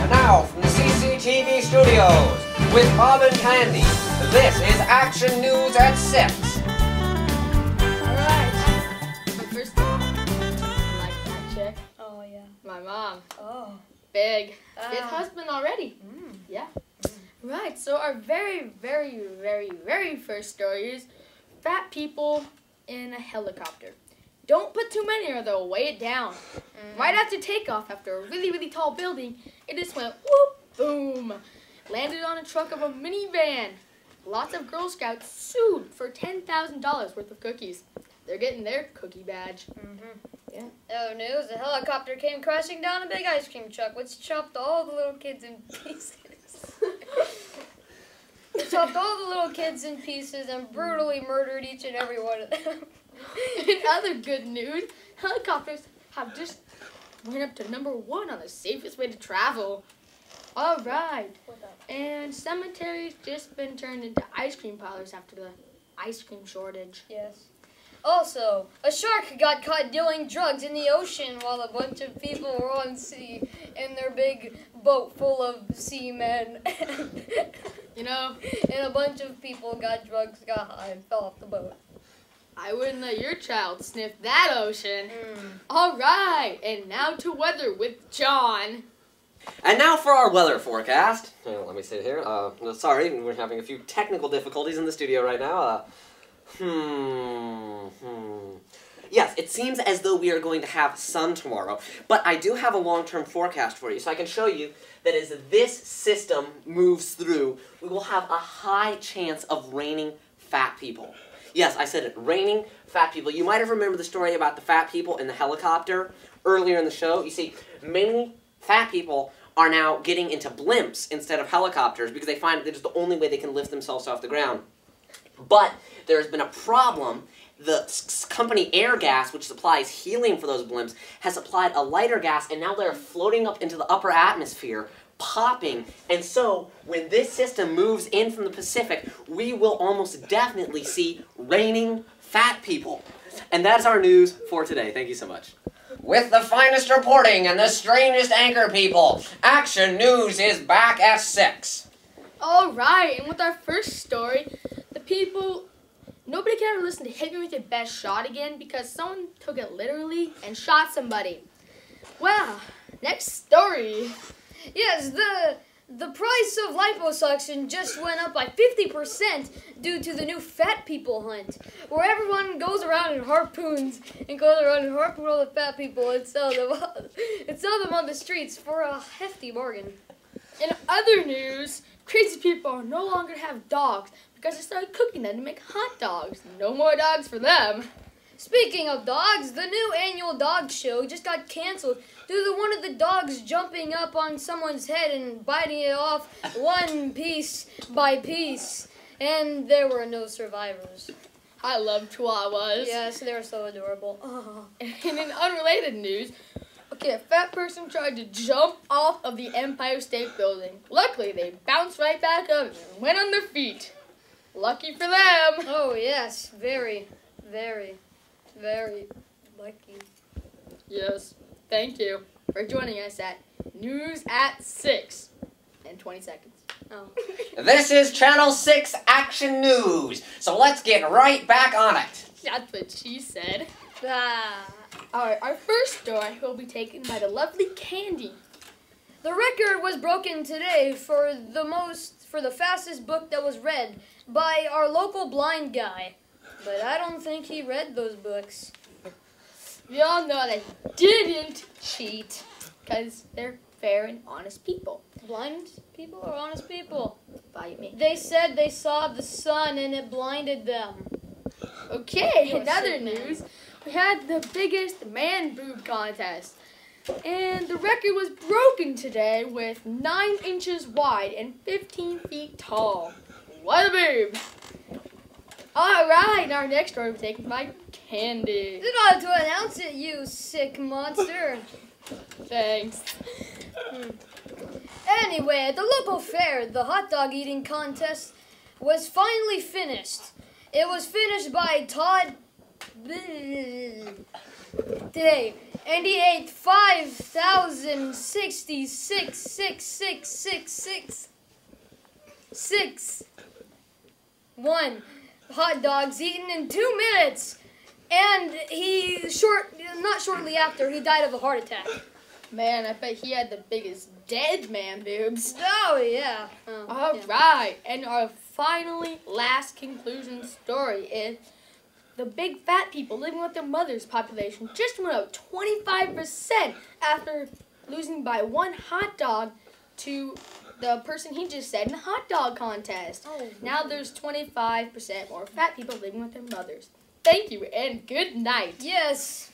And now from the CCTV studios, with Bob and Candy, this is Action News at 6. Alright. My first like that chick. Oh, yeah. My mom. Oh. Big. Fifth husband already. Yeah. Right, so our very first story is fat people in a helicopter. Don't put too many or they'll weigh it down. Right after takeoff, after a really tall building, it just went whoop, boom. Landed on a truck of a minivan. Lots of Girl Scouts sued for $10,000 worth of cookies. They're getting their cookie badge. Yeah. Oh, news. A helicopter came crashing down a big ice cream truck, which chopped all the little kids in pieces. It chopped all the little kids in pieces and brutally murdered each and every one of them. In other good news, helicopters have just went up to #1 on the safest way to travel. All right. And cemeteries just been turned into ice cream parlors after the ice cream shortage. Yes. Also, a shark got caught doing drugs in the ocean while a bunch of people were on sea in their big boat full of seamen. You know, and a bunch of people got drugs, got high, and fell off the boat. I wouldn't let your child sniff that ocean. All right, and now to weather with John. And now for our weather forecast. Let me sit here. Sorry, we're having a few technical difficulties in the studio right now. Yes, it seems as though we are going to have sun tomorrow, but I do have a long-term forecast for you, so I can show you that as this system moves through, we will have a high chance of raining fat people. Yes, I said it, raining fat people. You might have remembered the story about the fat people in the helicopter earlier in the show. You see, many fat people are now getting into blimps instead of helicopters because they find that it's the only way they can lift themselves off the ground. But there's been a problem. The company Airgas, which supplies helium for those blimps, has applied a lighter gas, and now they're floating up into the upper atmosphere, popping. And so, when this system moves in from the Pacific, we will almost definitely see raining fat people. And that's our news for today. Thank you so much. With the finest reporting and the strangest anchor people, Action News is back at 6. All right, and with our first story, nobody can ever listen to Hit Me With Your Best Shot again because someone took it literally and shot somebody. Well, next story. Yes, the price of liposuction just went up by 50% due to the new fat people hunt, where everyone goes around and harpoons all the fat people and sell them on the streets for a hefty bargain. In other news, crazy people no longer have dogs because they started cooking them to make hot dogs. No more dogs for them. Speaking of dogs, the new annual dog show just got canceled due to one of the dogs jumping up on someone's head and biting it off one piece by piece. And there were no survivors. I love chihuahuas. Yes, they were so adorable. Oh. And in unrelated news, a fat person tried to jump off of the Empire State Building. Luckily, they bounced right back up and went on their feet. Lucky for them. Oh, yes. Very lucky. Yes. Thank you for joining us at News at 6 in 20 seconds. Oh. This is Channel 6 Action News, so let's get right back on it. That's what she said. Ah. Alright, our first story will be taken by the lovely Candy. The record was broken today for the fastest book that was read by our local blind guy. But I don't think he read those books. We all know they didn't cheat because they're fair and honest people. Blind people or honest people? Bite me. They said they saw the sun and it blinded them. Okay, in other news, we had the biggest man boob contest. And the record was broken today with 9 inches wide and 15 feet tall. What a boob! Alright, our next story will be taken by Candy. You got to announce it, you sick monster. Thanks. Anyway, at the local fair, the hot dog eating contest was finally finished. It was finished by Todd today. And he ate 5,066,666,661 hot dogs eaten in 2 minutes. And not shortly after, he died of a heart attack. Man, I bet he had the biggest dead man boobs. Oh, yeah. All right, and our last conclusion story is the big fat people living with their mothers population just went up 25% after losing by 1 hot dog to the person he just said in the hot dog contest. Oh, now there's 25% more fat people living with their mothers. Thank you and good night. Yes.